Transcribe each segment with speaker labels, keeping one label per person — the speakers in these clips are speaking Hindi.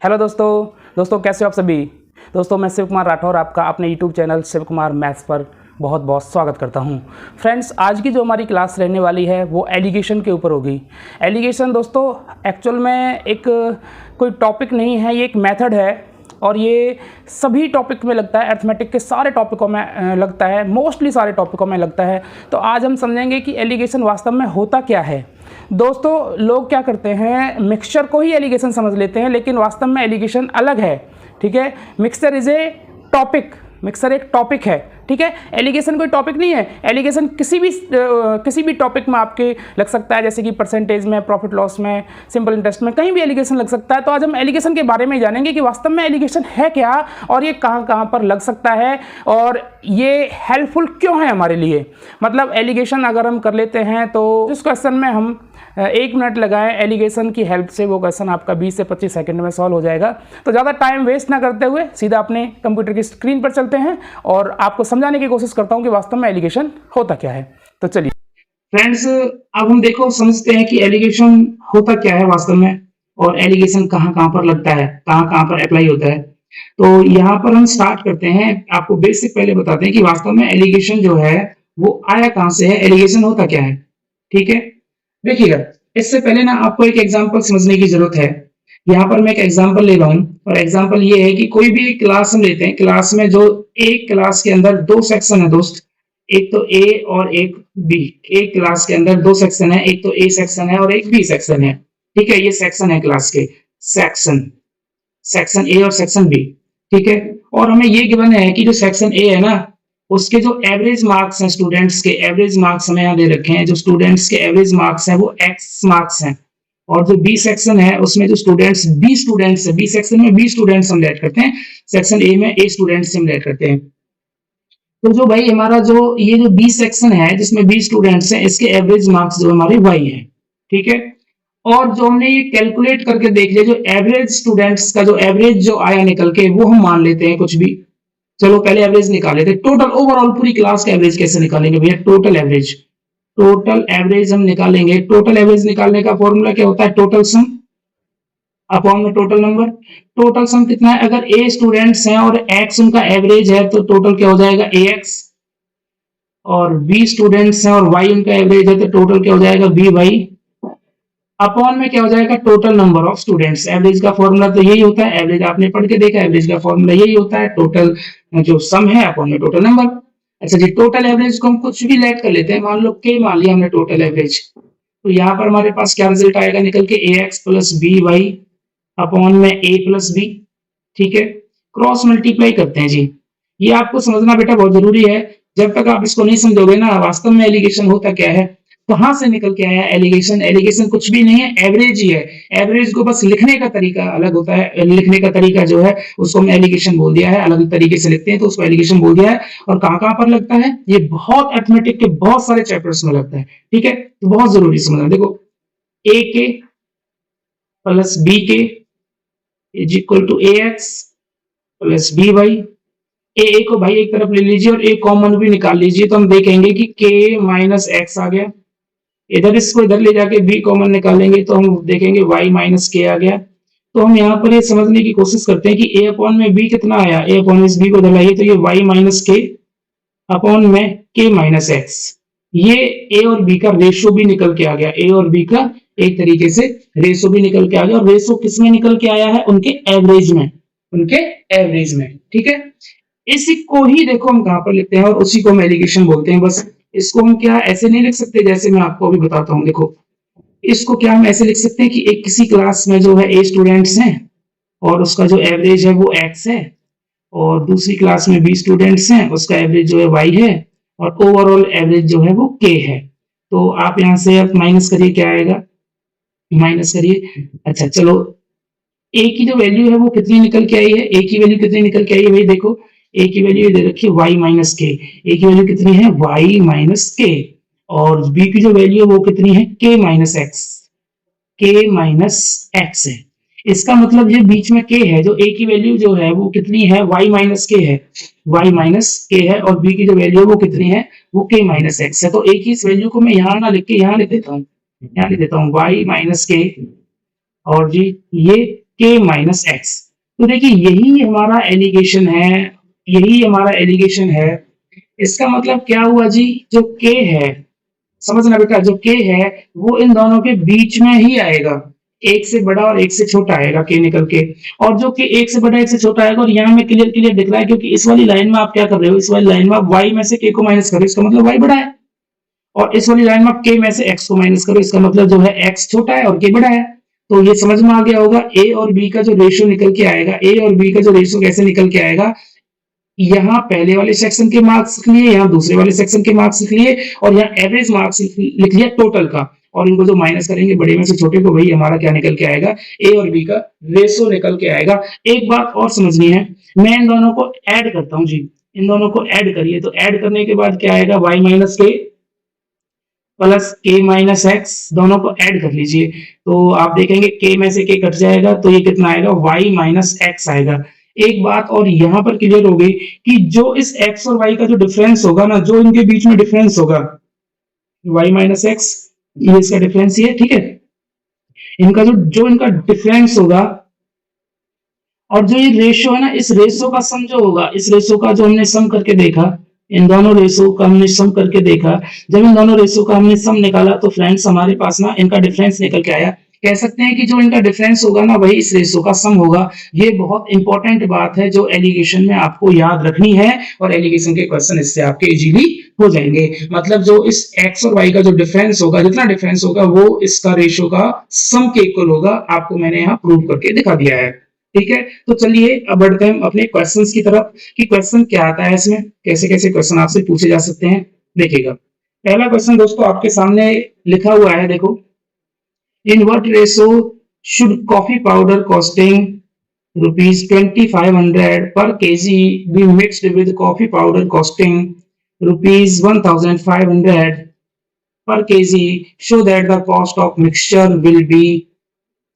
Speaker 1: हेलो दोस्तों कैसे हो आप सभी। दोस्तों मैं शिव कुमार राठौर आपका अपने YouTube channel Shiv Kumar maths पर बहुत बहुत स्वागत करता हूं। फ्रेंड्स, आज की जो हमारी क्लास रहने वाली है वो एलिगेशन के ऊपर होगी। एलिगेशन दोस्तों एक्चुअल में एक कोई टॉपिक नहीं है, ये एक मेथड है और ये सभी टॉपिक में लगता है, अर्थमेटिक के सारे टॉपिकों में लगता है, मोस्टली सारे टॉपिकों में लगता है। तो आज हम समझेंगे कि एलिगेशन वास्तव में होता क्या है। दोस्तों लोग क्या करते हैं, मिक्सचर को ही एलिगेशन समझ लेते हैं, लेकिन वास्तव में एलिगेशन अलग है। ठीक है, mixture is a topic, mixture एक टॉपिक है। ठीक है, एलिगेशन कोई टॉपिक नहीं है। एलिगेशन किसी भी टॉपिक में आपके लग सकता है, जैसे कि परसेंटेज में, प्रॉफिट लॉस में, सिंपल इंटरेस्ट में, कहीं भी एलिगेशन लग सकता है। तो आज हम एलिगेशन के बारे में जानेंगे कि वास्तव में एलिगेशन है क्या और ये कहाँ कहाँ पर लग सकता है और ये हेल्पफुल क्यों है हमारे लिए। मतलब एलिगेशन अगर हम कर लेते हैं तो इस क्वेश्चन में हम 1 मिनट लगाएं एलिगेशन की हेल्प से, वो क्वेश्चन आपका 20 से 25 सेकंड में सॉल्व हो जाएगा। तो ज़्यादा टाइम वेस्ट ना करते हुए सीधा अपने कंप्यूटर की स्क्रीन पर चलते हैं और आपको समझाने की कोशिश करता हूं कि वास्तव में एलिगेशन होता क्या है। तो चलिए फ्रेंड्स, अब हम देखो समझते हैं कि एलिगेशन होता क्या है वास्तव में और एलिगेशन कहाँ कहाँ पर लगता है, कहाँ कहाँ पर अप्लाई होता है। तो यहाँ पर हम स्टार्ट करते हैं। आपको बेसिक पहले बताते हैं कि वास्तव में एलिगेशन जो है वो आया कहाँ से है, एलिगेशन होता क्या है। ठीक है, देखिएगा, इससे पहले ना आपको एक एग्जांपल समझने की जरूरत है। यहाँ पर मैं एक एग्जांपल ले रहा हूँ और एग्जांपल ये है कि कोई भी क्लास हम लेते हैं, क्लास में जो एक क्लास के अंदर 2 सेक्शन है दोस्त, एक तो ए और एक बी। एक क्लास के अंदर 2 सेक्शन है, एक तो ए सेक्शन है और एक बी सेक्शन है। ठीक है, ये सेक्शन है क्लास के, सेक्शन ए और सेक्शन बी। ठीक है, और हमें ये गिवन है कि जो सेक्शन ए है ना, उसके जो एवरेज मार्क्स हैं, स्टूडेंट्स के एवरेज मार्क्स हमें यहाँ दे रखे हैं। जो स्टूडेंट्स के एवरेज मार्क्स हैं वो एक्स मार्क्स हैं और जो बी सेक्शन है उसमें जो स्टूडेंट्स है, बी सेक्शन में बी स्टूडेंट्स हम ऐड करते हैं, सेक्शन ए में ए स्टूडेंट्स हम ऐड करते हैं। तो जो भाई हमारा ये जो बी सेक्शन है जिसमें बी स्टूडेंट्स हैं, इसके एवरेज मार्क्स जो हमारे वाई है। ठीक है, और जो हमने ये कैलकुलेट करके देख लिया, जो एवरेज स्टूडेंट्स का जो एवरेज जो आया निकल के, वो हम मान लेते हैं कुछ भी। चलो पहले एवरेज निकाले थे, टोटल ओवरऑल पूरी क्लास का एवरेज कैसे निकालेंगे भैया, टोटल एवरेज हम निकालेंगे। टोटल एवरेज निकालने का फॉर्मूला क्या होता है, टोटल सम अपॉन में टोटल नंबर। टोटल सम कितना है, अगर ए स्टूडेंट्स हैं और एक्स उनका एवरेज है तो टोटल क्या हो जाएगा, ए एक्स, और बी स्टूडेंट्स हैं और वाई उनका एवरेज है तो टोटल क्या हो जाएगा, बी वाई, अपॉन में क्या हो जाएगा, total number of students. Average का फॉर्मूला तो यही होता है, एवरेज आपने पढ़ के देखा, एवरेज का फॉर्मूला यही होता है, टोटल जो सम है अपॉन में टोटल नंबर। अच्छा जी, टोटल एवरेज को हम कुछ भी लेट कर लेते हैं, मान लो के मान लिया हमने टोटल एवरेज। तो यहाँ पर हमारे पास क्या रिजल्ट आएगा निकल के, A X plus B Y upon में ए प्लस बी। ठीक है, क्रॉस मल्टीप्लाई करते हैं जी। ये आपको समझना बेटा बहुत जरूरी है। जब तक आप इसको नहीं समझोगे ना वास्तव में एलिगेशन होता क्या है, कहां से निकल के आया एलिगेशन। एलिगेशन कुछ भी नहीं है, एवरेज ही है। एवरेज को बस लिखने का तरीका अलग होता है, लिखने का तरीका जो है उसको हमने एलिगेशन बोल दिया है, अलग तरीके से लिखते हैं तो उसको एलिगेशन बोल दिया है। और कहां कहां पर लगता है, ये बहुत अर्थमेटिक के बहुत सारे चैप्टर्स में लगता है। ठीक है, तो बहुत जरूरी समझना। देखो, A K plus B K is equal to A X plus B Y. A को भाई एक तरफ ले लीजिए और ए कॉमन भी निकाल लीजिए, तो हम देखेंगे कि के माइनस एक्स आ गया। इधर इसको इधर ले जाके b कॉमन निकालेंगे तो हम देखेंगे y माइनस के आ गया। तो हम यहाँ पर ये समझने की कोशिश करते हैं कि a अपॉन में b कितना आया, a अपॉन इस b को इधर लाइए तो ये y माइनस के अपॉन में k माइनस एक्स। ये a और b का रेशो भी निकल के आ गया, a और b का एक तरीके से रेशो भी निकल के आ गया। और रेशो किसमें निकल के आया है, उनके एवरेज में। ठीक है, इसी को ही देखो हम कहां पर लिखते हैं और उसी को हम एलिगेशन बोलते हैं। बस इसको हम क्या ऐसे नहीं लिख सकते, जैसे मैं आपको अभी बताता हूं। देखो, इसको क्या हम ऐसे लिख सकते हैं कि एक किसी क्लास में जो है ए स्टूडेंट्स हैं और उसका जो एवरेज है वो एक्स है, और दूसरी क्लास में बी स्टूडेंट्स हैं, उसका एवरेज जो है वाई है, और ओवरऑल एवरेज जो है वो के है। तो आप यहां से आप माइनस करिए, क्या आएगा, माइनस करिए। अच्छा चलो, ए की जो वैल्यू है वो कितनी निकल के आई है, ए की वैल्यू कितनी निकल के आई है भाई, देखो ए की वैल्यू दे रखी है y माइनस के, ए की वैल्यू कितनी है y माइनस के, और b की जो वैल्यू है वो कितनी है k माइनस एक्स है। इसका मतलब ये बीच में k है, जो a की वैल्यू जो है वो कितनी है, y माइनस के है, और b की जो वैल्यू है वो कितनी है, वो k माइनस एक्स है। तो a की इस वैल्यू को मैं यहाँ ना लिख के यहाँ लिख देता हूँ, y माइनस के, और जी ये k माइनस एक्स। तो देखिए यही हमारा एलिगेशन है, यही हमारा एलिगेशन है। इसका मतलब क्या हुआ जी, जो k है, समझना बेटा, जो k है वो इन दोनों के बीच में ही आएगा, एक से बड़ा और एक से छोटा आएगा k निकल के। और जो कि एक से बड़ा एक से छोटा आएगा, और यहाँ में क्लियर क्लियर दिख रहा है, क्योंकि इस वाली लाइन में आप क्या कर रहे हो, इस वाली लाइन में आप y में से k को माइनस कर रहे हो, इसका मतलब y बड़ा है। और इस वाली लाइन में आप k में से x को माइनस करो, इसका मतलब जो है x छोटा है और k बड़ा है। तो ये समझ में आ गया होगा, a और b का जो रेशियो निकल के आएगा, a और b का जो रेशियो कैसे निकल के आएगा, यहाँ पहले वाले सेक्शन के मार्क्स लिख लिए, यहाँ दूसरे वाले सेक्शन के मार्क्स लिख लिए, और यहाँ एवरेज मार्क्स लिख लिया टोटल का, और इनको जो माइनस करेंगे बड़े में से छोटे को, वही हमारा क्या निकल के आएगा, ए और बी का रेशो निकल के आएगा। एक बात और समझनी है, मैं इन दोनों को ऐड करता हूँ जी, इन दोनों को ऐड करिए, तो ऐड करने के बाद क्या आएगा, y माइनस के प्लस k माइनस एक्स, दोनों को ऐड कर लीजिए, तो आप देखेंगे k में से k कट जाएगा, तो ये कितना आएगा, y माइनस एक्स आएगा। एक बात और यहाँ पर क्लियर हो गई कि जो इस x और y का जो डिफरेंस होगा ना, जो इनके बीच में डिफरेंस होगा, y माइनस एक्स, ये इसका डिफरेंस ही है, ठीक है। इनका जो इनका डिफरेंस होगा, और जो ये रेशियो है ना, इस रेशियो का सम जो होगा, इस रेशियो का जो हमने सम करके देखा, इन दोनों रेशियो का हमने सम करके देखा, जब इन दोनों रेशियो का हमने सम निकाला, तो फ्रेंड्स हमारे पास ना इनका डिफरेंस निकल के आया। कह सकते हैं कि जो इनका डिफरेंस होगा ना, वही इस रेशियो का सम होगा। ये बहुत इंपॉर्टेंट बात है जो एलिगेशन में आपको याद रखनी है, और एलिगेशन के क्वेश्चन इससे आपके इजीली हो जाएंगे। मतलब जो इस x और y का जो डिफरेंस होगा, जितना डिफरेंस होगा, वो इसका रेशियो का सम के इक्वल होगा। आपको मैंने यहाँ प्रूव करके दिखा दिया है, ठीक है। तो चलिए अब बढ़ते हैं अपने क्वेश्चंस की तरफ, कि क्वेश्चन क्या आता है इसमें, कैसे कैसे क्वेश्चन आपसे पूछे जा सकते हैं। देखिएगा, पहला क्वेश्चन दोस्तों आपके सामने लिखा हुआ है, देखो, in what ratio should coffee powder costing rupees 2500 पर KG be mixed with coffee powder costing rupees 1500 per kg, show that the cost of mixture will be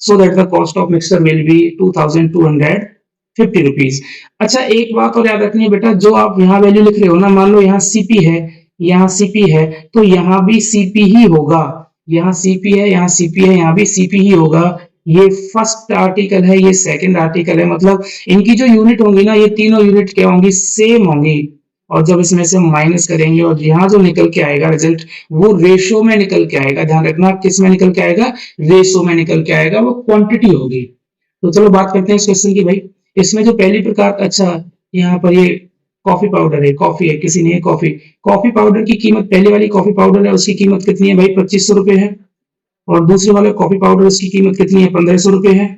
Speaker 1: so that the cost of mixture will be 2250 rupees. अच्छा, एक बात और याद रखनी है बेटा, जो आप यहाँ वैल्यू लिख रहे हो ना, मान लो यहाँ सीपी है, यहाँ सीपी है, तो यहाँ भी सीपी ही होगा, यहाँ सीपी है, यहाँ सीपी है, यहाँ भी सीपी ही होगा। ये फर्स्ट आर्टिकल है, ये सेकंड आर्टिकल है, मतलब इनकी जो यूनिट होंगी ना, ये तीनों यूनिट क्या होंगी, सेम होंगी। और जब इसमें से माइनस करेंगे, और यहाँ जो निकल के आएगा रिजल्ट, वो रेशो में निकल के आएगा। ध्यान रखना, किस में निकल के आएगा, रेशो में निकल के आएगा, वो क्वांटिटी होगी। तो चलो बात करते हैं इस क्वेश्चन की भाई। इसमें जो पहली प्रकार, अच्छा यहाँ पर ये कॉफी पाउडर है, कॉफी है, किसी ने कॉफी, कॉफी पाउडर की कीमत, पहले वाली कॉफी पाउडर है उसकी कीमत कितनी है भाई, 2500 रुपए है, और दूसरे वाले कॉफी पाउडर उसकी कीमत कितनी है, 1500 रुपए है,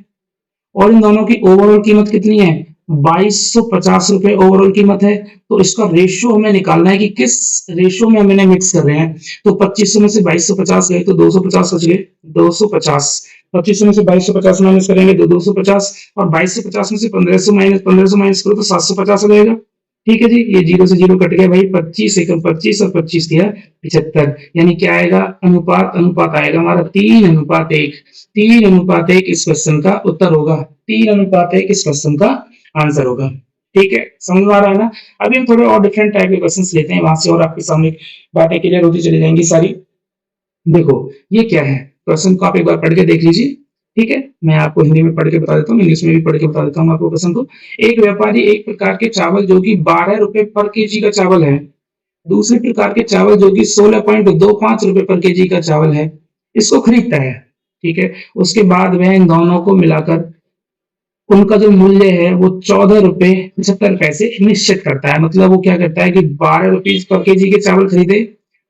Speaker 1: और इन दोनों की ओवरऑल कीमत कितनी है, 2250 रुपए ओवरऑल कीमत है। तो इसका रेशियो हमें निकालना है कि किस रेशियो में हमने मिक्स कर रहे हैं। तो 2500 में से 2250 गए तो 250 बच गए, 250, 2500 में से 2250 माइनस करेंगे तो 250, और 2250 में से 1500 माइनस करो तो 750 हो जाएगा। ठीक है जी, ये जीरो से जीरो कट गया भाई, 25 एकम 25 और 25 दिया 75, यानी क्या आएगा, अनुपात, अनुपात आएगा हमारा 3:1, 3:1 इस क्वेश्चन का उत्तर होगा, 3:1 इस क्वेश्चन का आंसर होगा। ठीक है, समझ में आ रहा है ना। अभी हम थोड़े और डिफरेंट टाइप के क्वेश्चंस लेते हैं, वहां से और आपके सामने बातें क्लियर होती चली जाएंगी सारी। देखो ये क्या है, क्वेश्चन को आप एक बार पढ़ के देख लीजिए, ठीक है। मैं आपको हिंदी में पढ़ के बता देता हूँ, इंग्लिश में भी पढ़ के बता देता हूँ आपको क्वेश्चन को। एक व्यापारी एक प्रकार के चावल जो कि 12 रुपए पर केजी का चावल है, दूसरे प्रकार के चावल जो कि 16.25 रुपए पर केजी का चावल है, इसको खरीदता है, ठीक है। उसके बाद वह इन दोनों को मिलाकर उनका जो मूल्य है वो 14 रुपए 75 पैसे निश्चित करता है। मतलब वो क्या करता है कि 12 रुपीज पर केजी के चावल खरीदे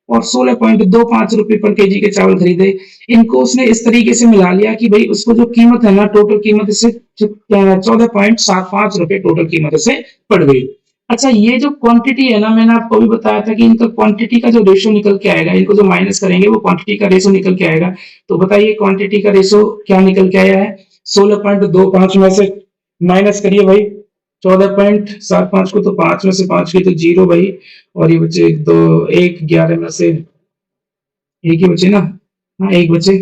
Speaker 1: और 16.25 रुपए पर केजी के चावल खरीदे। इनको उसने इस तरीके से मिला लिया कि भाई उसको जो कीमत है ना, टोटल कीमत इससे 14.75 रुपए टोटल कीमत से पड़ गई। अच्छा, ये जो क्वांटिटी है ना, मैंने आपको भी बताया था कि इनका क्वांटिटी का जो रेशो निकल के आएगा, इनको जो माइनस करेंगे वो क्वांटिटी का रेशो निकल के आएगा। तो बताइए क्वांटिटी का रेशो क्या निकल के आया है, 16.25 में से माइनस करिए भाई 14.75 को, तो 5 में से 5 की तो 0 भाई, और ये बचे 2, 1, 11 में से एक ही बचे ना, हाँ एक बचे,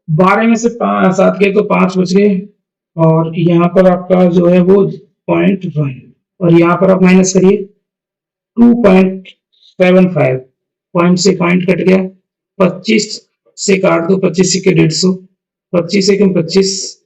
Speaker 1: 12 में से 7 के तो 5 बच गए, और यहाँ पर आपका जो है वो 0.1, और यहाँ पर आप माइनस करिए 2.75, पॉइंट से पॉइंट कट गया, 25 से काट दो, 25 के 150, 25 एकम 25,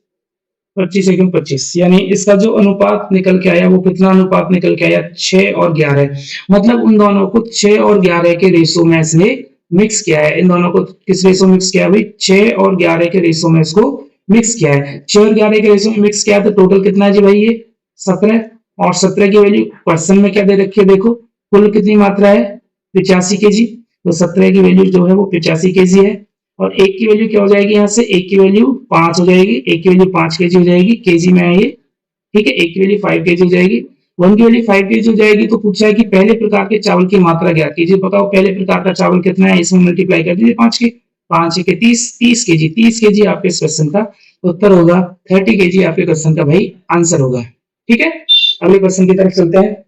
Speaker 1: 25 एकम 25, यानी इसका जो अनुपात निकल के आया वो कितना अनुपात निकल के आया, 6 और 11। मतलब उन दोनों को 6 और 11 के रेशो में इसने मिक्स किया है। इन दोनों को किस रेशो में मिक्स किया है भाई, 6 और 11 के रेशो में इसको मिक्स किया है। 6 और 11 के रेशो में मिक्स किया है, तो टोटल कितना है जी भाई, ये 17। और 17 की वैल्यू पर्सन में क्या दे रखी है, देखो कुल कितनी मात्रा है, 85 केजी। तो 17 की वैल्यू जो है वो 85 केजी है। और एक की वैल्यू क्या हो जाएगी, यहाँ से एक की वैल्यू 5 हो जाएगी, एक की वैल्यू 5 केजी हो जाएगी, केजी में है ये, ठीक है। एक की वैल्यू 5 केजी हो जाएगी, वन की वैल्यू 5 केजी हो जाएगी। तो पूछा है कि पहले प्रकार के चावल की मात्रा ज्ञात कीजिए। बताओ पहले प्रकार का चावल कितना है, इसमें मल्टीप्लाई कर दीजिए 5 के, 5 के 30, 30 केजी, 30 केजी आपके इस क्वेश्चन का उत्तर होगा। 30 केजी आपके क्वेश्चन का भाई आंसर होगा, ठीक है। अगले क्वेश्चन की तरफ चलते हैं।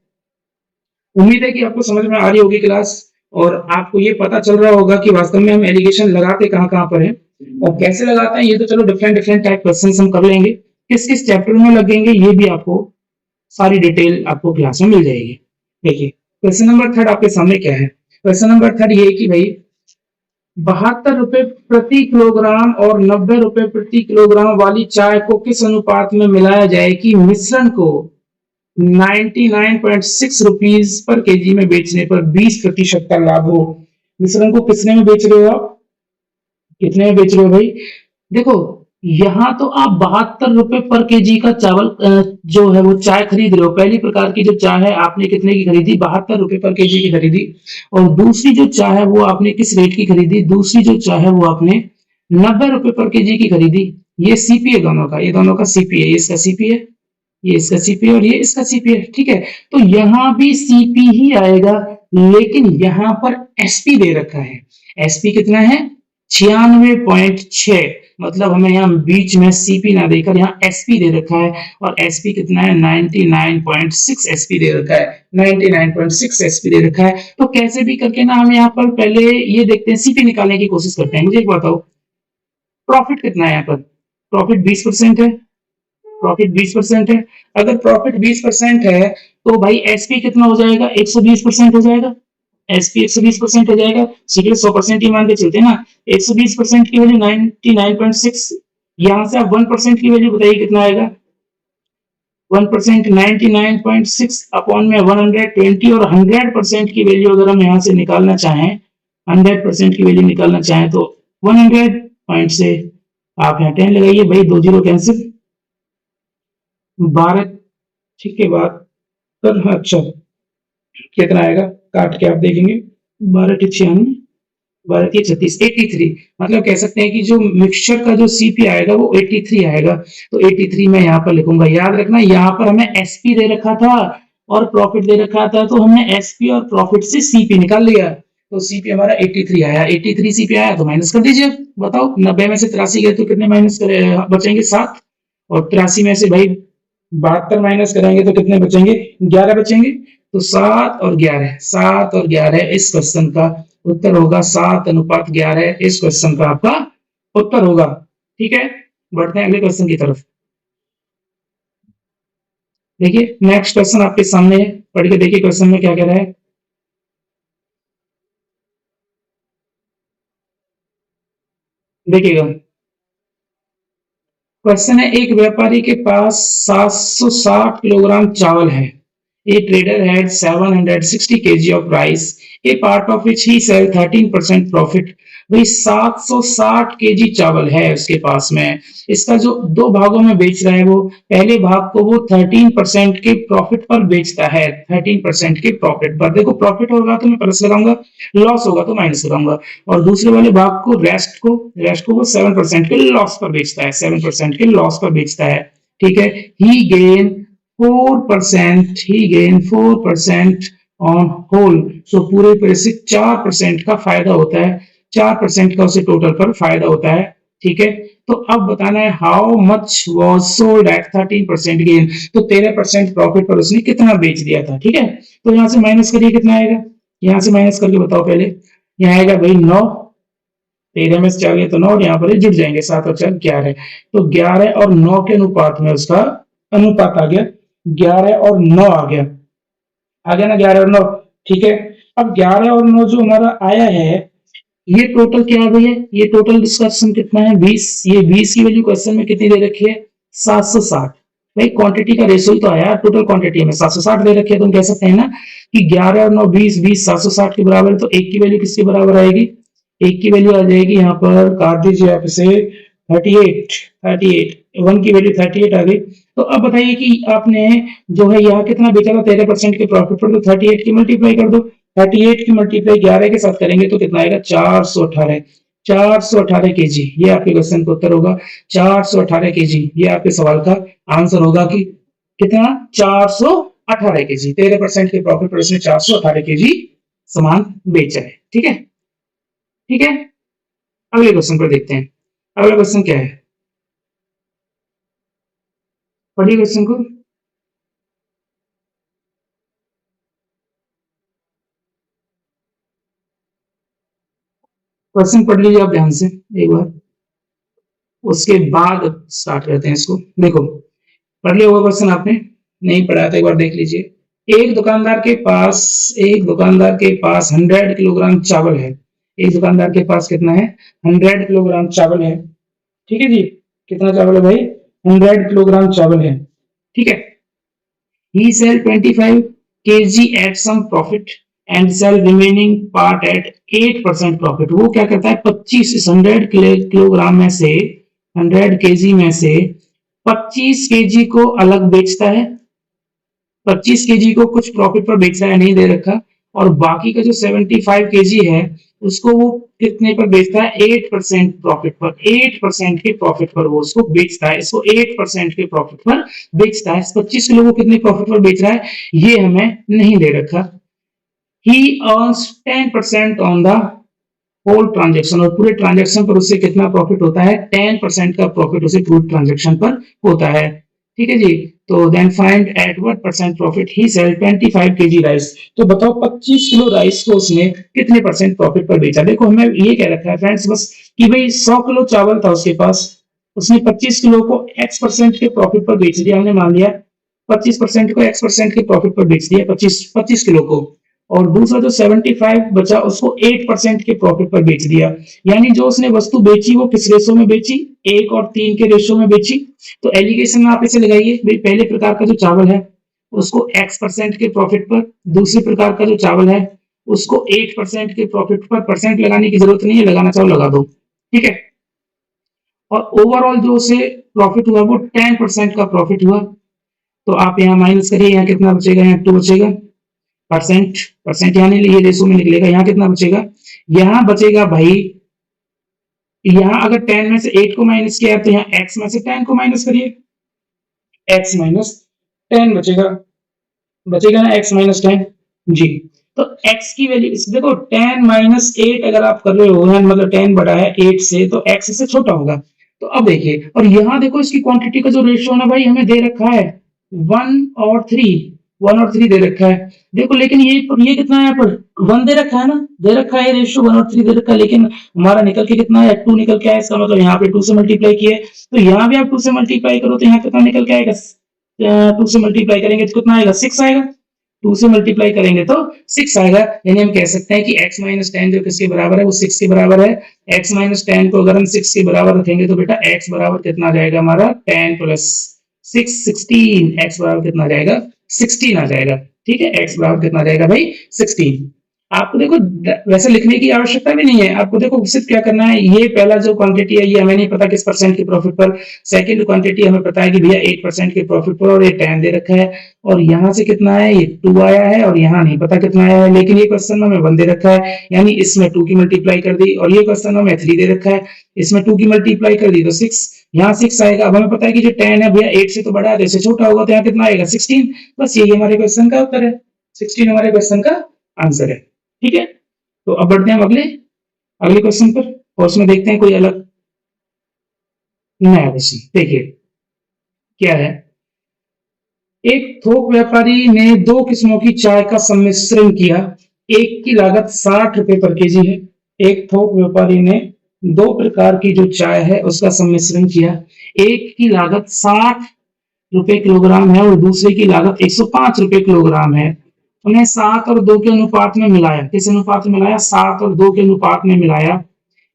Speaker 1: उम्मीद है कि आपको समझ में आ रही होगी क्लास, और आपको ये पता चल रहा होगा कि वास्तव में हम एलिगेशन लगाते कहाँ कहाँ पर है और कैसे लगाते हैं। ये तो चलो डिफरेंट डिफरेंट टाइप क्वेश्चन हम कर लेंगे, किस किस चैप्टर में लगेंगे ये भी आपको सारी डिटेल आपको क्लास में मिल जाएगी। देखिए क्वेश्चन नंबर 3 आपके सामने क्या है। क्वेश्चन नंबर 3 ये कि भाई 72 रुपए प्रति किलोग्राम और 90 रुपए प्रति किलोग्राम वाली चाय को किस अनुपात में मिलाया जाए कि मिश्रण को 99.6 रुपीज पर केजी में बेचने पर 20% का लाभ हो। मिश्रण को कितने में बेच रहे हो आप, कितने में बेच रहे हो भाई, देखो यहाँ तो आप 72 रुपए पर केजी का चावल जो है वो चाय खरीद रहे हो। पहली प्रकार की जो चाय है आपने कितने की खरीदी, 72 रुपए पर केजी की खरीदी। और दूसरी जो चाय है वो आपने किस रेट की खरीदी, दूसरी जो चाय है वो आपने 90 रुपए पर केजी की खरीदी। ये सीपी है दोनों का, ये दोनों का सीपी है, ये इसका सीपी है, ये इसका सीपी और ये इसका सीपी है, ठीक है। तो यहां भी सीपी ही आएगा, लेकिन यहां पर एसपी दे रखा है। एसपी कितना है, 96.6, मतलब हमें यहाँ बीच में सीपी ना देकर यहाँ एसपी दे रखा है। और एसपी कितना है, 99.6 एसपी दे रखा है, 99.6 एसपी दे रखा है। तो कैसे भी करके ना हम यहाँ पर पहले ये देखते हैं, सीपी निकालने की कोशिश करते हैं। मुझे एक बताओ प्रॉफिट कितना है, यहाँ पर प्रॉफिट 20% है, प्रॉफिट 20% है। अगर प्रॉफिट 20% है तो भाई एसपी कितना हो जाएगा, 120% हो जाएगा। एसपी 120% हो जाएगा, सीपी 100% ही मान के चलते हैं ना। 120% की वैल्यू 99.6, यहां से आप 1% की वैल्यू बताइए कितना आएगा। 1% 99.6 अपॉन में 120, और 100% की वैल्यू अगर हम यहां से निकालना चाहें, 100% की वैल्यू निकालना चाहें तो 100 पॉइंट से आप यहाँ 10 लगाइए भाई, 2 जीरो कैंसिल, 12 ठीक है बाद कर, अच्छा कितना आएगा, काट के आप देखेंगे, 12 के 96, 12 के 36, 83। मतलब कह सकते हैं कि जो मिक्सचर का जो सीपी आएगा वो 83 आएगा। तो 83 मैं यहाँ पर लिखूंगा। याद रखना यहाँ पर हमें एसपी दे रखा था और प्रॉफिट दे रखा था, तो हमने एसपी और प्रॉफिट से सीपी निकाल लिया। तो सीपी हमारा 83 आया, 83 सीपी आया तो माइनस कर दीजिए। बताओ 90 में से 83 गए तो कितने माइनस बचेंगे, 7। और 83 में से भाई 72 माइनस करेंगे तो कितने बचेंगे, 11 बचेंगे। तो 7 और 11, 7 और 11 इस क्वेश्चन का उत्तर होगा। 7:11 इस क्वेश्चन का आपका उत्तर होगा, ठीक है। बढ़ते हैं अगले क्वेश्चन की तरफ। देखिए नेक्स्ट क्वेश्चन आपके सामने है, पढ़ के देखिए क्वेश्चन में क्या कह रहा है। देखिएगा क्वेश्चन है, एक व्यापारी के पास 760 किलोग्राम चावल है। A trader had 760 kg of rice, a part of which he sell 13% profit। भाई 760 केजी चावल है उसके पास में, इसका जो दो भागों में बेच रहा है, वो पहले भाग को वो 13% के प्रॉफिट पर बेचता है, 13% के प्रॉफिट पर। देखो प्रॉफिट होगा तो मैं प्लस लगाऊंगा, लॉस होगा तो माइनस लगाऊंगा। और दूसरे वाले भाग को रेस्ट को वो 7% के लॉस पर बेचता है, 7% के लॉस पर बेचता है, ठीक है। ही गेन 4% ऑन होल, सो पूरे पूरे से 4% का फायदा होता है, 4% का उसे टोटल पर फायदा होता है, ठीक है। तो अब बताना है how much was sold at 13% gain, तो 13% प्रॉफिट पर उसने कितना बेच दिया था, ठीक है। तो यहां से माइनस करिए कितना आएगा, यहां से माइनस करके बताओ पहले। यहाँ आएगा भाई 9, 13 में से 4 गए तो 9, और यहाँ पर जुड़ जाएंगे 7 और 4 11। तो 11 और 9 के अनुपात में उसका अनुपात आ गया, 11 और 9 आ गया, आ गया ना 11 और 9, ठीक है। अब 11 और 9 जो हमारा आया है, ये टोटल क्या है भैया, ये टोटल डिस्कशन कितना है 20, ये 20 की वैल्यू क्वेश्चन में कितनी दे रखी है 760। भाई क्वांटिटी का रेशियो तो आया टोटल क्वांटिटी में 760 दे रखी है, तो हम कह सकते हैं ना कि 11 और 9 20 20 760 के बराबर है, तो एक की वैल्यू किसके बराबर आएगी, एक की वैल्यू आ जाएगी यहाँ पर काट दीजिए आप इसे 38, 38 वन की वैल्यू 38 आ गई। तो अब बताइए कि आपने जो है यहाँ कितना बेचा था 13% के प्रॉफिट पर, तो 38 की मल्टीप्लाई कर दो, 38 की मल्टीप्लाई 11 के साथ करेंगे तो कितना आएगा 418, 418 केजी, ये आपके क्वेश्चन का उत्तर होगा 418 केजी, ये आपके सवाल का आंसर होगा कि कितना 418 केजी, 13% के प्रॉफिट पर उसने 418 केजी सामान बेचा है। ठीक है, ठीक है, अगले क्वेश्चन पर देखते हैं। अगला क्वेश्चन क्या है, पढ़िए क्वेश्चन को। क्वेश्चन पढ़ लीजिए आप ध्यान से एक बार, उसके बाद स्टार्ट करते हैं इसको। देखो पढ़ लिया होगा क्वेश्चन आपने, नहीं पढ़ा तो एक बार देख लीजिए। एक दुकानदार के पास 100 किलोग्राम चावल है। एक दुकानदार के पास कितना है 100 किलोग्राम चावल है। ठीक है जी, कितना चावल है भाई 100 किलोग्राम चावल है। ठीक है, he sell 25 kg at some profit and sell remaining part at 8% profit। वो क्या करता है 25 इस 100 किलोग्राम में से 100 केजी में से 25 केजी को अलग बेचता है, 25 केजी को कुछ प्रॉफिट पर बेच रहा है, नहीं दे रखा, और बाकी का जो 75 केजी है उसको वो कितने पर बेचता है 8% प्रॉफिट पर, 8% के प्रॉफिट पर वो उसको बेचता है, इसको 8% के प्रॉफिट पर बेचता है। 25 किलो को कितने प्रॉफिट पर बेच रहा है ये हमें नहीं दे रखा। He earns 10% on the whole transaction, और पूरे ट्रांजेक्शन पर उससे कितना प्रॉफिट होता है 10% का प्रॉफिट उसे पूरे ट्रांजेक्शन पर होता है। ठीक है जी, तो then find at what percent profit he sell 25 KG rice. तो बताओ 25 किलो राइस को उसने कितने परसेंट प्रॉफिट पर बेचा। देखो हमें ये कह रखा है फ्रेंड्स बस कि भाई 100 किलो चावल था उसके पास, उसने 25 किलो को x% के प्रॉफिट पर बेच दिया, हमने मान लिया 25% को x% के प्रॉफिट पर बेच दिया 25 किलो को, और दूसरा जो 75 बचा उसको 8% के प्रॉफिट पर बेच दिया। यानी जो उसने वस्तु बेची वो किस रेशो में बेची 1 और 3 के रेशो में बेची। तो एलिगेशन में आप इसे लगाइए, भाई पहले प्रकार का जो चावल है उसको x% के प्रॉफिट पर, दूसरे प्रकार का जो चावल है उसको 8% के प्रॉफिट पर, परसेंट लगाने की जरूरत नहीं है, लगाना चाहो लगा दो। ठीक है, और ओवरऑल जो उसे प्रॉफिट हुआ वो 10% का प्रॉफिट हुआ। तो आप यहाँ माइनस करिए, यहाँ कितना बचेगा, यहाँ 2 बचेगा, परसेंट परसेंट यहाँ नहीं, ये रेशो में निकलेगा, यहाँ कितना बचेगा, यहाँ बचेगा भाई, यहाँ अगर 10 में से 8 को माइनस किया तो यहाँ x में से 10 को माइनस करिए, x माइनस 10 बचेगा, बचेगा ना x माइनस 10 जी। तो x की वैल्यू देखो 10 माइनस 8 अगर आप कर रहे हो, मतलब 10 बड़ा है 8 से, तो x इससे छोटा होगा। तो अब देखिए, और यहाँ देखो इसकी क्वांटिटी का जो रेशियो ना भाई हमें दे रखा है 1 और 3 दे रखा है। देखो लेकिन ये कितना है यहाँ पर 1 दे रखा है ना, दे रखा है रेशियो 1 और 3 दे रखा है, लेकिन हमारा निकल के कितना है 2 निकल के आया, इसका मतलब यहाँ पे 2 से मल्टीप्लाई किए, तो यहाँ भी आप 2 से मल्टीप्लाई करो तो यहाँ कितना निकल के आएगा, 2 से मल्टीप्लाई करेंगे तो कितना आएगा 6 आएगा, 2 से मल्टीप्लाई करेंगे तो 6 आएगा। यानी हम कह सकते हैं कि x माइनस 10 जो किसके बराबर है वो 6 के बराबर है। x माइनस 10 को अगर हम 6 के बराबर रखेंगे तो बेटा x बराबर कितना आ जाएगा हमारा 10 प्लस 6 16, x बराबर कितना आ जाएगा 16 आ जाएगा। ठीक है, x बराबर कितना आ जाएगा भाई 16। आपको देखो वैसे लिखने की आवश्यकता भी नहीं है, आपको देखो सिर्फ क्या करना है, ये पहला जो क्वांटिटी है ये हमें नहीं पता किस परसेंट के प्रॉफिट पर, सेकंड क्वांटिटी हमें पता है कि भैया 8% के प्रॉफिट पर, और ये 10 दे रखा है, और यहाँ से कितना है ये 2 आया है, और यहाँ नहीं पता कितना आया है, लेकिन ये क्वेश्चन में हमें 1 दे रखा है, यानी इसमें 2 की मल्टीप्लाई कर दी, और ये क्वेश्चन में हमें 3 दे रखा है, इसमें 2 की मल्टीप्लाई कर दी तो 6, यहाँ 6 आएगा। अब हमें पता है कि जो 10 है भैया 8 से तो बड़ा है, जैसे छोटा होगा तो यहाँ कितना आएगा 16। बस यही हमारे क्वेश्चन का उत्तर है, 16 हमारे क्वेश्चन का आंसर है। ठीक है, तो अब बढ़ते हैं हम अगले क्वेश्चन पर, और उसमें देखते हैं कोई अलग नया क्वेश्चन। देखिए क्या है, एक थोक व्यापारी ने 2 किस्मों की चाय का सम्मिश्रण किया, एक की लागत 60 रुपए पर केजी है। एक थोक व्यापारी ने 2 प्रकार की जो चाय है उसका सम्मिश्रण किया, एक की लागत 60 रुपए किलोग्राम है और दूसरे की लागत 105 रुपए किलोग्राम है। उन्हें 7 और 2 के अनुपात में मिलाया। किस अनुपात में मिलाया? 7 और 2 के अनुपात में मिलाया।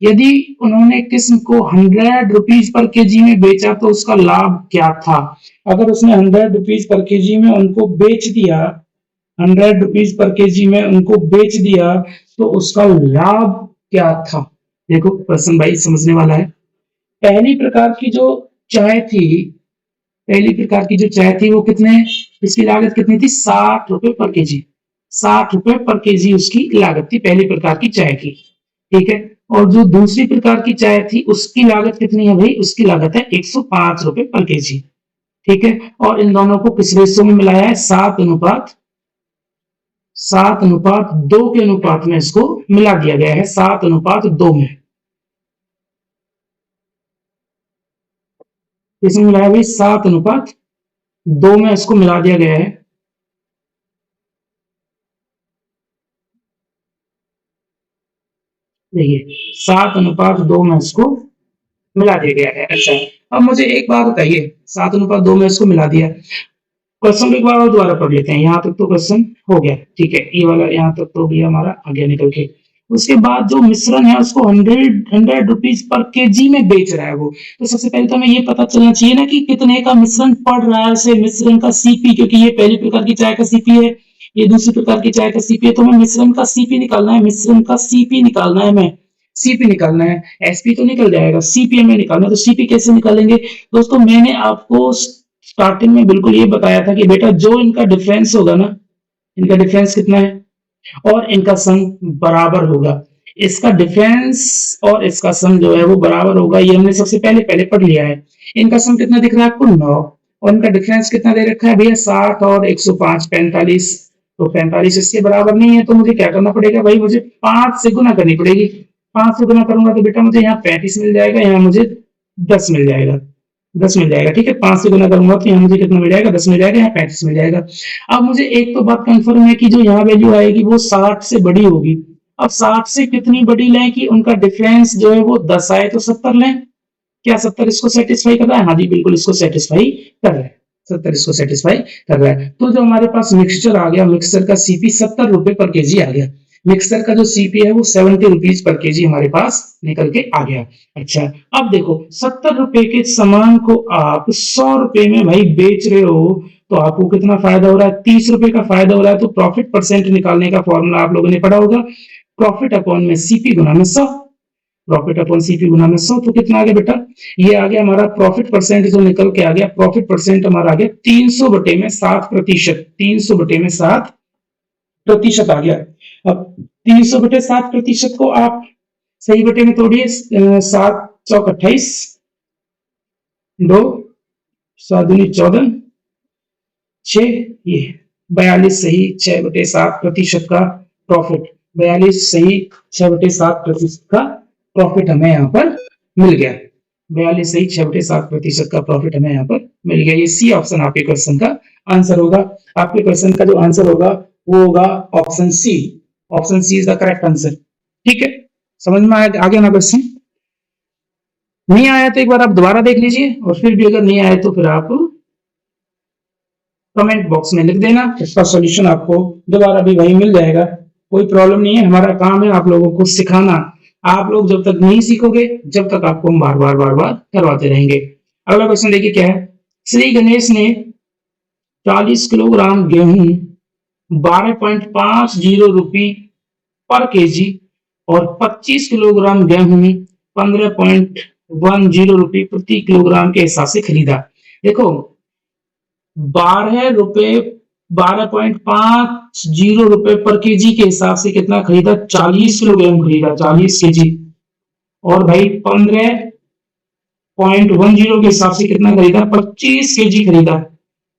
Speaker 1: यदि उन्होंने किस्म को 100 रुपीज पर केजी में बेचा तो उसका लाभ क्या था? अगर उसने 100 रुपीज पर केजी में उनको बेच दिया, 100 रुपीज पर केजी में उनको बेच दिया, तो उसका लाभ क्या था? देखो प्रश्न भाई समझने वाला है। पहली प्रकार की जो चाय थी, पहली प्रकार की जो चाय थी वो कितने, इसकी लागत कितनी थी? 60 रुपए पर केजी। 60 रुपए पर केजी उसकी लागत थी पहली प्रकार की चाय की। ठीक है। और जो दूसरी प्रकार की चाय थी उसकी लागत कितनी है भाई? उसकी लागत है 105 रुपए पर केजी। ठीक है। और इन दोनों को किस रेशो में मिलाया है? 7:2 के अनुपात में इसको मिला दिया गया है, 7:2 में। इसमें मिलाया भाई 7:2 में इसको मिला दिया गया है। देखिए 7:2 में इसको मिला दिया गया है। अच्छा, अब मुझे एक बात बताइए, 7:2 में इसको मिला दिया, क्वेश्चन एक बार और दोबारा पढ़ लेते हैं। यहाँ तक तो क्वेश्चन हो गया, ठीक है, ये वाला यहाँ तक तो भी हमारा आगे निकल के। उसके बाद जो मिश्रण है उसको 100 रुपीज पर केजी में बेच रहा है वो। तो सबसे पहले तो हमें ये पता चलना चाहिए ना कि कितने का मिश्रण पड़ रहा है उसे, मिश्रण का सीपी, क्योंकि ये पहली प्रकार की चाय का सीपी है, ये दूसरी प्रकार की चाय का सीपी है, तो हमें मिश्रण का सीपी निकालना है, मिश्रण का सीपी निकालना है, हमें सीपी निकालना है। एसपी तो निकल जाएगा, सीपी हमें निकालना है। तो सीपी कैसे निकालेंगे दोस्तों? मैंने आपको स्टार्टिंग में बिल्कुल ये बताया था कि बेटा जो इनका डिफरेंस होगा ना, इनका डिफरेंस कितना है और इनका सम बराबर होगा। इसका डिफरेंस और इसका सम जो है वो बराबर होगा, ये हमने सबसे पहले पहले पढ़ लिया है। इनका सम कितना दिख रहा है आपको? 9, और इनका डिफरेंस कितना दे रखा है भैया? 60 और 105, 45। तो 45 इसके बराबर नहीं है, तो मुझे क्या करना पड़ेगा भाई? मुझे 5 से गुना करनी पड़ेगी। 5 से गुना करूंगा तो बेटा मुझे यहाँ 35 मिल जाएगा, यहाँ मुझे 10 मिल जाएगा, 10 मिल जाएगा। ठीक है, 5 से गुना करूंगा तो यहाँ मुझे कितना मिल जाएगा? 10 मिल जाएगा, यहाँ 35 मिल जाएगा। अब मुझे एक तो बात कंफर्म है कि जो यहाँ वैल्यू आएगी वो 60 से बड़ी होगी। अब 60 से कितनी बड़ी लें कि उनका डिफरेंस जो है वो 10 आए? तो 70 लें। क्या 70 इसको सेटिस्फाई कर रहा है? हाँ जी बिल्कुल इसको सेटिस्फाई कर रहा है, 70 इसको सेटिस्फाई कर रहा है। तो जो हमारे पास मिक्सचर आ गया, मिक्सचर का सीपी 70 रुपए पर केजी आ गया। मिक्सर का जो सीपी है वो 70 रुपीज पर केजी हमारे पास निकल के आ गया। अच्छा, अब देखो 70 रुपए के सामान को आप 100 रुपए में भाई बेच रहे हो, तो आपको कितना फायदा हो रहा है? 30 रुपए का फायदा हो रहा है। तो प्रॉफिट परसेंट निकालने का फॉर्मूला आप लोगों ने पढ़ा होगा, प्रॉफिट अपॉन में सीपी गुना में 100। प्रॉफिट अपॉन सीपी गुना में 100, तो कितना आ गया बेटा? ये आ गया हमारा प्रॉफिट परसेंट जो निकल के आ गया। प्रॉफिट परसेंट हमारा आ गया 300 बटे में 7%। 300 बटे में 7% आ गया। अब 300 बटे 7% को आप सही बटे में तोड़िए, 7 चौक 28, 2 7 दूनी 14, 6, ये 42 सही 6/7% का प्रॉफिट, 42 सही 6/7% का प्रॉफिट हमें यहाँ पर मिल गया। 42 सही 6/7% का प्रॉफिट हमें यहाँ पर मिल गया। ये सी ऑप्शन आपके क्वेश्चन का आंसर होगा। आपके क्वेश्चन का जो आंसर होगा वो होगा option C. Option C is the correct answer. ठीक है, समझ में आ गया ना क्वेश्चन? नहीं आया तो एक बार आप दोबारा देख लीजिए, और फिर भी अगर नहीं आया तो फिर आप कमेंट बॉक्स में लिख देना, इसका सॉल्यूशन आपको दोबारा भी वही मिल जाएगा। कोई प्रॉब्लम नहीं है, हमारा काम है आप लोगों को सिखाना। आप लोग जब तक नहीं सीखोगे, जब तक आपको हम बार बार करवाते रहेंगे। अगला क्वेश्चन देखिए क्या है। श्री गणेश ने 40 किलोग्राम गेहूं 12.50 रुपये पर केजी और 25 किलोग्राम गेहूं 15.10 रुपये प्रति किलोग्राम के हिसाब से खरीदा। देखो 12.50 रुपए पर केजी के हिसाब से कितना खरीदा? 40 किलो गेहूं खरीदा, 40 केजी। और भाई 15.10 के हिसाब से कितना खरीदा? 25 केजी खरीदा।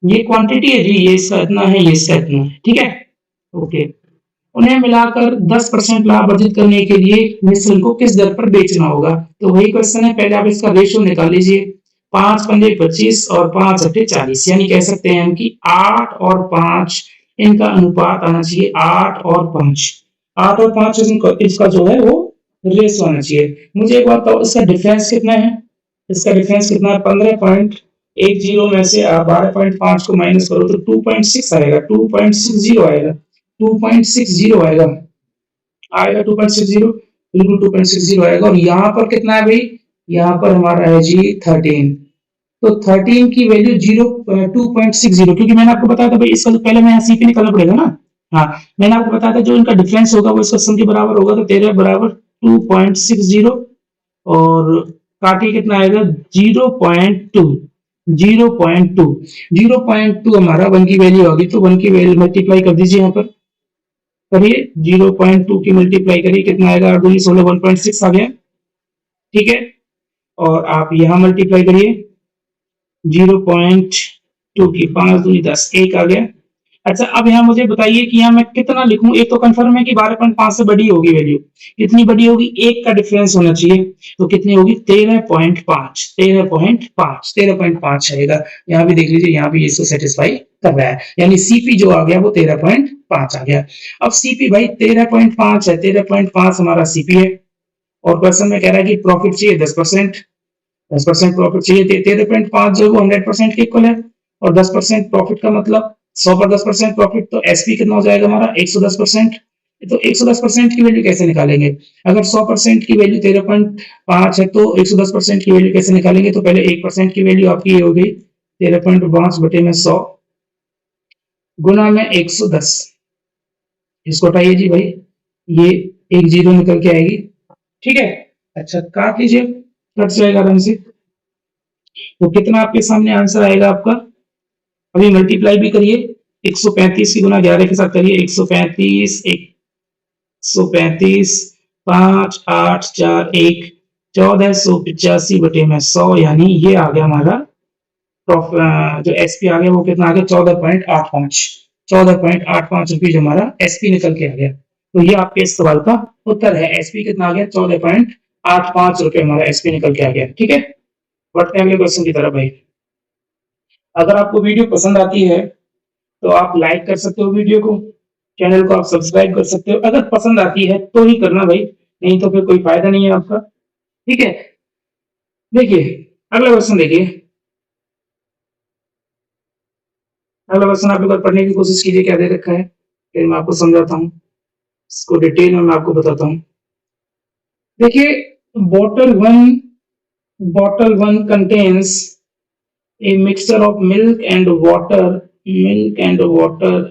Speaker 1: ये क्वांटिटी है जी, ये इसका इतना है, ये इसका इतना है। ठीक है, ओके। उन्हें मिलाकर 10% लाभ अर्जित करने के लिए मिश्रण को किस दर पर बेचना होगा? तो वही क्वेश्चन है, पहले आप इसका रेशियो निकाल लीजिए। 5 पंजे 25 और 5 अट्ठे 40, यानी कह सकते हैं हम कि 8 और 5 इनका अनुपात आना चाहिए, 8 और 5। 8 और 5 इसका जो है वो रेशियो आना चाहिए। मुझे एक बात बताओ, इसका डिफरेंस कितना है? इसका डिफरेंस कितना है? 15.10 में से आप 12.5 को माइनस करो तो 2.6 आएगा, 2.60 आएगा। 2.60 आएगा, 2.60, बिल्कुल 2.60 आएगा। और यहाँ पर कितना है भाई, यहाँ पर हमारा है जी 13। तो 13 की वैल्यू 2.60, क्योंकि मैंने आपको बताया था भाई इसका तो पहले मैं यहाँ सीपी निकालना पड़ेगा ना। हाँ, मैंने आपको बताया था जो इनका डिफरेंस होगा वो इसका सम के बराबर होगा, तो 13 बराबर 2.60 और काटिए कितना आएगा 0.2, 0.2, 0.2 हमारा 1 की वैल्यू होगी, तो 1 की वैल्यू मल्टीप्लाई कर दीजिए यहाँ पर, करिए 0.2 की मल्टीप्लाई करिए, कितना आएगा 8 दूनी 16, 1.6 आ गया, ठीक है। और आप यहाँ मल्टीप्लाई करिए 0.2 की 5 दूनी 10, 1 आ गया। अच्छा, अब यहाँ मुझे बताइए कि यहाँ मैं कितना लिखूं। एक तो कंफर्म है कि 12.5 से बड़ी होगी वैल्यू, कितनी बड़ी होगी, 1 का डिफरेंस होना चाहिए, तो कितनी होगी 13.5, 13.5, 13.5 आएगा। यहाँ भी देख लीजिए, यहाँ भी इसको सेटिस्फाई कर रहा है, यानी सीपी जो आ गया वो 13.5 आ गया। अब सीपी भाई 13.5 है, 13.5 हमारा सीपी है, और क्वेश्चन में कह रहा है कि प्रॉफिट चाहिए 10%, 10% प्रॉफिट चाहिए, 13.5 जो वो 100% के इक्वल है, और 10% प्रॉफिट का मतलब 100 पर 10% प्रॉफिट, तो एसपी कितना हो जाएगा हमारा 110%। तो 110% की वैल्यू कैसे निकालेंगे, अगर 100% की वैल्यू 13.5 है तो 110% की वैल्यू कैसे निकालेंगे, तो पहले 1% की वैल्यू आपकी ये हो गई 13.5 बटे में 100 गुना में 110, इसको हटाइए जी भाई, ये एक जीरो निकल के आएगी, ठीक है। अच्छा, काट लीजिए, कट जाएगा आराम से, तो कितना आपके सामने आंसर आएगा आपका, अभी मल्टीप्लाई भी करिए, 135 की गुना 11 के साथ करिए, 135, 135, 5, 8, 4, 1, 1485 बटे में 100, यानी ये आ गया हमारा जो एसपी आ गया वो कितना आ गया 14.85, 14.85 रुपये जो हमारा एसपी निकल के आ गया। तो ये आपके इस सवाल का उत्तर है, एसपी कितना आ गया 14.85 रुपये हमारा एसपी निकल के आ गया, ठीक है। बढ़ते हैं अगले क्वेश्चन की तरफ भाई। अगर आपको वीडियो पसंद आती है तो आप लाइक कर सकते हो वीडियो को, चैनल को आप सब्सक्राइब कर सकते हो, अगर पसंद आती है तो ही करना भाई, नहीं तो फिर कोई फायदा नहीं है आपका, ठीक है। देखिए अगला क्वेश्चन, देखिए अगला क्वेश्चन आप एक बार पढ़ने की कोशिश कीजिए क्या दे रखा है, फिर मैं आपको समझाता हूँ, इसको डिटेल में मैं आपको बताता हूँ। देखिए bottle one contains a mixture of milk and water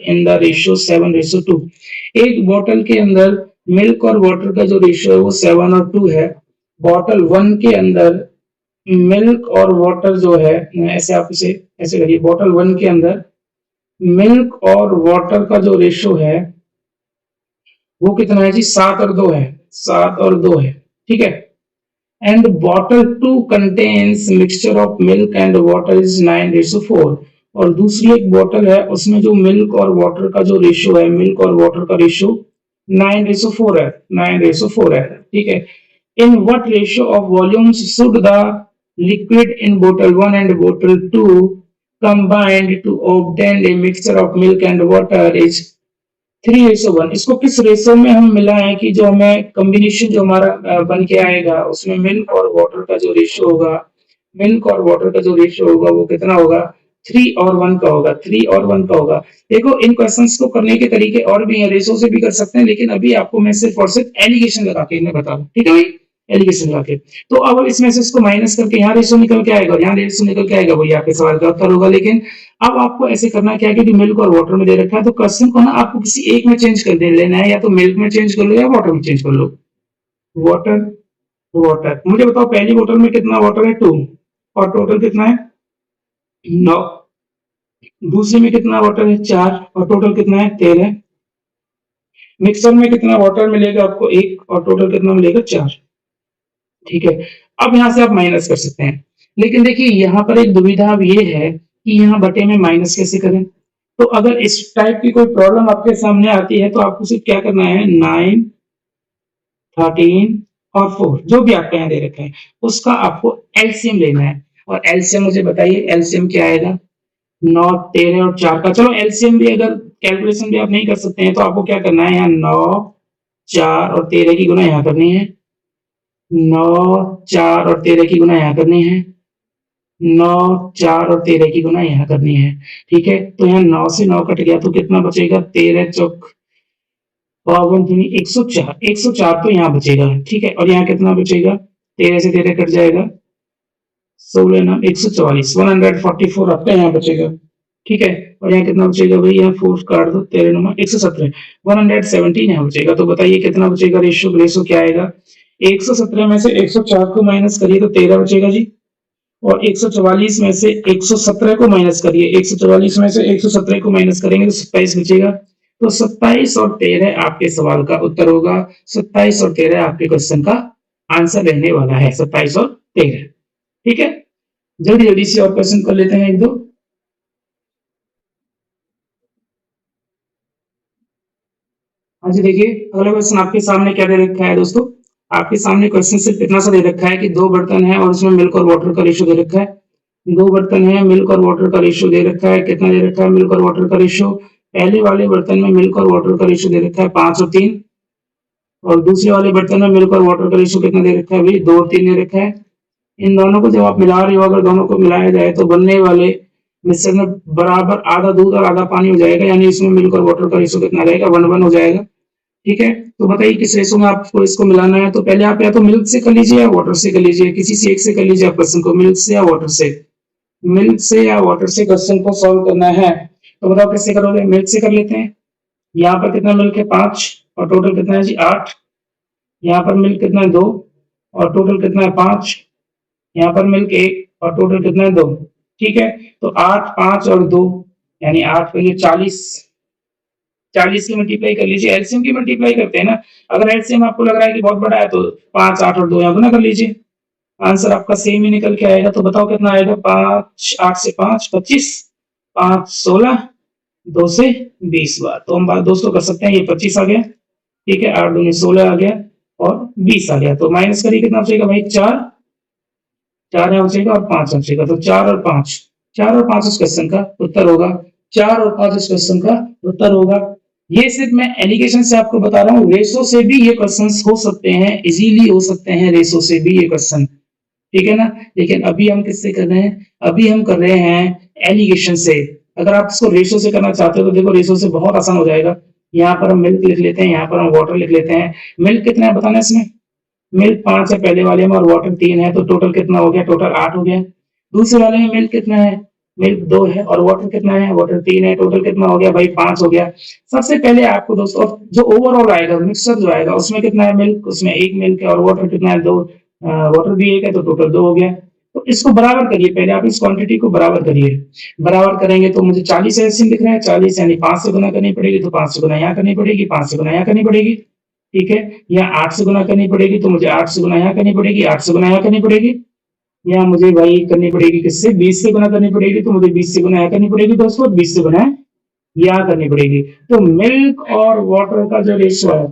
Speaker 1: in the ratio 7:2। एक बॉटल के अंदर मिल्क और वाटर का जो रेशियो है वो 7 और 2 है। बॉटल 1 के अंदर मिल्क और वाटर जो है, ऐसे आप इसे ऐसे करिए, बॉटल 1 के अंदर मिल्क और वाटर का जो रेशियो है वो कितना है जी 7 और 2 है, 7 और 2 है, ठीक है। And bottle 2 contains mixture of milk and water is 9:4। और दूसरी एक बॉटल है उसमें जो मिल्क और वाटर का जो रेशियो है, मिल्क और वाटर का रेशियो 9:4 है, 9:4 है, ठीक है। In what ratio of volumes should the liquid in बोतल 1 एंड बोतल 2 combined to obtain a mixture of milk and water is 3:1। इसको किस रेशो में हम मिलाएं कि जो हमें कॉम्बिनेशन जो हमारा बन के आएगा उसमें मिल्क और वाटर का जो रेशियो होगा, मिल्क और वाटर का जो रेशियो होगा वो कितना होगा 3 और 1 का होगा, 3 और 1 का होगा। देखो इन क्वेश्चंस को करने के तरीके और भी हैं, रेशो से भी कर सकते हैं, लेकिन अभी आपको मैं सिर्फ और सिर्फ एलिगेशन लगा के मैं बता दूं, ठीक है भाई, एलिगेशन लगा के। तो अब इसमें से इसको माइनस करके यहाँ रेशो निकल के आएगा और यहाँ रेशो निकल के आएगा, वही आपके सवाल का उत्तर होगा। लेकिन अब आपको ऐसे करना क्या है कि मिल्क और वाटर में दे रखा है, तो क्वेश्चन को ना आपको किसी एक में चेंज कर दे लेना है, या तो मिल्क में चेंज कर लो या वाटर में चेंज कर लो। वाटर, वाटर, मुझे बताओ पहली बोतल में कितना वाटर है 2 और टोटल कितना है 9, दूसरी में कितना वाटर है 4 और टोटल कितना है 13, मिक्सर में कितना वाटर मिलेगा आपको 1 और टोटल कितना मिलेगा 4, ठीक है। अब यहां से आप माइनस कर सकते हैं, लेकिन देखिए यहाँ पर एक दुविधा अब ये है कि यहाँ बटे में माइनस कैसे करें। तो अगर इस टाइप की कोई प्रॉब्लम आपके सामने आती है तो आपको सिर्फ क्या करना है 9, 13 और 4 जो भी आपके यहाँ दे रखे हैं उसका आपको एलसीएम लेना है। और एलसीएम मुझे बताइए एलसीएम क्या आएगा 9, 13 और 4 का। चलो एलसीएम भी अगर कैलकुलेशन भी आप नहीं कर सकते हैं तो आपको क्या करना है, यहाँ 9, 4 और 13 की गुना यहाँ करनी है, 9, 4 और 13 की गुना यहाँ करनी है, 9, 4 और 13 की गुना यहाँ करनी है, ठीक है। तो यहाँ 9 से 9 कट गया तो कितना बचेगा 13 चौक 52 3 104, 104 तो यहाँ बचेगा, ठीक है। और यहाँ कितना बचेगा, 13 से 13 कट जाएगा, 16 9 144, 144 आपका यहाँ बचेगा, ठीक है। और यहाँ कितना बचेगा भाई, यहाँ 4 काट दो, 13 9 117, 117 यहाँ बचेगा। तो बताइए कितना बचेगा, रेशो क्या आएगा, 117 में से 104 को माइनस करिए तो 13 बचेगा जी, और 144 में से 117 को माइनस करिए, 144 में से 117 को माइनस करेंगे तो 27 बचेगा। तो 27 और 13 आपके सवाल का उत्तर होगा, 27 और 13 आपके क्वेश्चन का आंसर रहने वाला है, 27 और 13, ठीक है। जल्दी जल्दी से और क्वेश्चन कर लेते हैं एक दो। हाँ जी, देखिए अगला क्वेश्चन आपके सामने क्या दे रखा है दोस्तों, आपके सामने क्वेश्चन सिर्फ इतना सा दे रखा है कि दो बर्तन है और उसमें मिल्क और वाटर का रेशो दे रखा है, दो बर्तन है, मिल्क और वाटर का रेशो दे रखा है, कितना दे रखा है, मिल्क और वाटर का रेशो, पहले वाले बर्तन में मिल्क और वाटर का रेशो दे रखा है 5 और 3, और दूसरे वाले बर्तन में मिल्क और वाटर का रेशो कितना दे रखा है भाई, 2 और 3 दे रखा है। इन दोनों को जब आप मिला रहे हो, अगर दोनों को मिलाया जाए तो बनने वाले मिश्रण में बराबर आधा दूध और आधा पानी हो जाएगा, यानी इसमें मिल्क और वाटर का रेशो कितना रहेगा, 1:1 हो जाएगा, ठीक है। तो बताइए किस रेशो में आपको इसको मिलाना है, तो पहले आप या तो मिल्क से कर लीजिए या वाटर से कर लीजिए, किसी से एक से कर लीजिए आप क्वेश्चन को, मिल्क से या वाटर से, मिल्क से या वाटर से क्वेश्चन को सॉल्व करना है। तो बताओ कैसे करोगे, मिल्क से कर लेते हैं। यहाँ पर कितना मिल्क है, 5, और टोटल कितना है जी 8, यहाँ पर मिल्क कितना है 2, और टोटल कितना है 5, यहाँ पर मिल्क 1 और टोटल कितना है 2, ठीक है। तो 8 5 और 2 यानी 8 पर 40, 40 की मल्टीप्लाई कर लीजिए, एलसीएम की मल्टीप्लाई करते हैं ना, अगर एलसीएम आपको लग रहा है कि बहुत बड़ा है तो 5 8 और 2 यहाँ गुना कर लीजिए, आंसर आपका सेम ही निकल के आएगा। तो बताओ कितना आएगा, 5 8 से 5 25, 5 16, 2 से 20 बार। तो हम बात दोस्तों कर सकते हैं, ये 25 आ गया, ठीक है, 8 दूनी 16 आ गया और 20 आ गया। तो माइनस करिए कितना बचेगा भाई, 4 4 यहाँ बचेगा और 5 बचेगा, तो 4 और 5, 4 और 5 इस क्वेश्चन का उत्तर होगा, 4 और 5 इस क्वेश्चन का उत्तर होगा। ये सिर्फ मैं एलिगेशन से आपको बता रहा हूँ, रेशो से भी ये क्वेश्चंस हो सकते हैं, इजीली हो सकते हैं रेशो से भी ये क्वेश्चन, ठीक है ना। लेकिन अभी हम किससे कर रहे हैं, अभी हम कर रहे हैं एलिगेशन से। अगर आप इसको रेशो से करना चाहते हो तो देखो रेशो से बहुत आसान हो जाएगा। यहाँ पर हम मिल्क लिख लेते हैं, यहाँ पर हम वाटर लिख लेते हैं। मिल्क कितना है बताना, इसमें मिल्क 5 है पहले वाले में और वाटर 3 है, तो टोटल कितना हो गया, टोटल 8 हो गया। दूसरे वाले में मिल्क कितना है, मिल्क 2 है और वाटर कितना है, वाटर 3 है, टोटल कितना हो गया भाई 5 हो गया। सबसे पहले आपको दोस्तों जो ओवरऑल आएगा मिक्सचर जो आएगा उसमें कितना है मिल्क, उसमें 1 मिल्क है और वाटर कितना है 2, वाटर भी 1 है तो टोटल 2 हो गया। तो इसको बराबर करिए, पहले आप इस क्वांटिटी को बराबर करिए, बराबर करेंगे तो मुझे 40 एलसीएम दिख रहा है, 40 यानी 5 से गुना करनी पड़ेगी, तो 5 से गुना यहाँ करनी पड़ेगी, 5 से गुना यहाँ करनी पड़ेगी, ठीक है। यहाँ 8 से गुना करनी पड़ेगी तो मुझे 8 से गुना यहाँ करनी पड़ेगी, 8 से गुना यहाँ करनी पड़ेगी, यहाँ मुझे भाई करनी पड़ेगी किससे, 20 से गुना करनी पड़ेगी, तो मुझे 20 से गुना यहाँ करनी पड़ेगी दोस्तों, 20 से गुना यहाँ करनी पड़ेगी। तो मिल्क और वाटर का जो रेशियो है,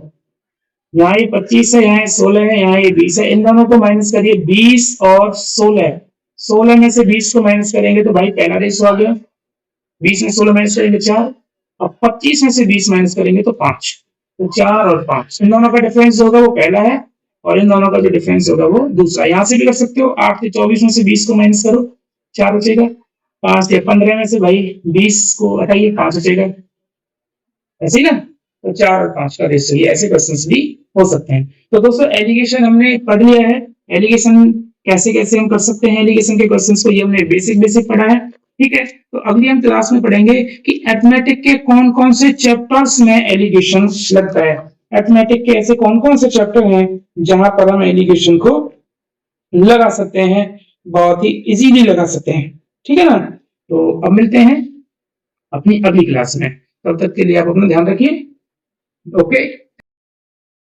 Speaker 1: यहाँ ये 25 है, यहाँ 16 है, यहाँ ये 20 है, इन दोनों को माइनस करिए, 20 और 16, 16 में से 20 को माइनस करेंगे तो भाई पहला रेशियो आ गया, 20 में 16 माइनस करेंगे 4, और 25 में से 20 माइनस करेंगे तो 5, तो 4 और 5 इन दोनों का डिफरेंस होगा वो पहला है, और इन दोनों का जो डिफरेंस होगा वो दूसरा। यहाँ से भी कर सकते हो, 8 से 24 में से 20 को माइनस करो, 4 बचेगा, 5 से 15 में से भाई 20 को हटाइए, 5 बचेगा, ऐसे ही ना। तो 4 और 5 का रेशियो, ये ऐसे क्वेश्चंस भी हो सकते हैं। तो दोस्तों एलिगेशन हमने पढ़ लिया है, एलिगेशन कैसे कैसे हम कर सकते हैं एलिगेशन के क्वेश्चंस को, ये हमने बेसिक पढ़ा है, ठीक है। तो अगली हम क्लास में पढ़ेंगे कि अरिथमेटिक के कौन कौन से चैप्टर्स में एलिगेशन लगता है, अरिथमेटिक के ऐसे कौन कौन से चैप्टर हैं जहां पर हम एलिगेशन को लगा सकते हैं, बहुत ही इजीली लगा सकते हैं, ठीक है ना। तो अब मिलते हैं अपनी अगली क्लास में, तब तक के लिए आप अपना ध्यान रखिए, ओके।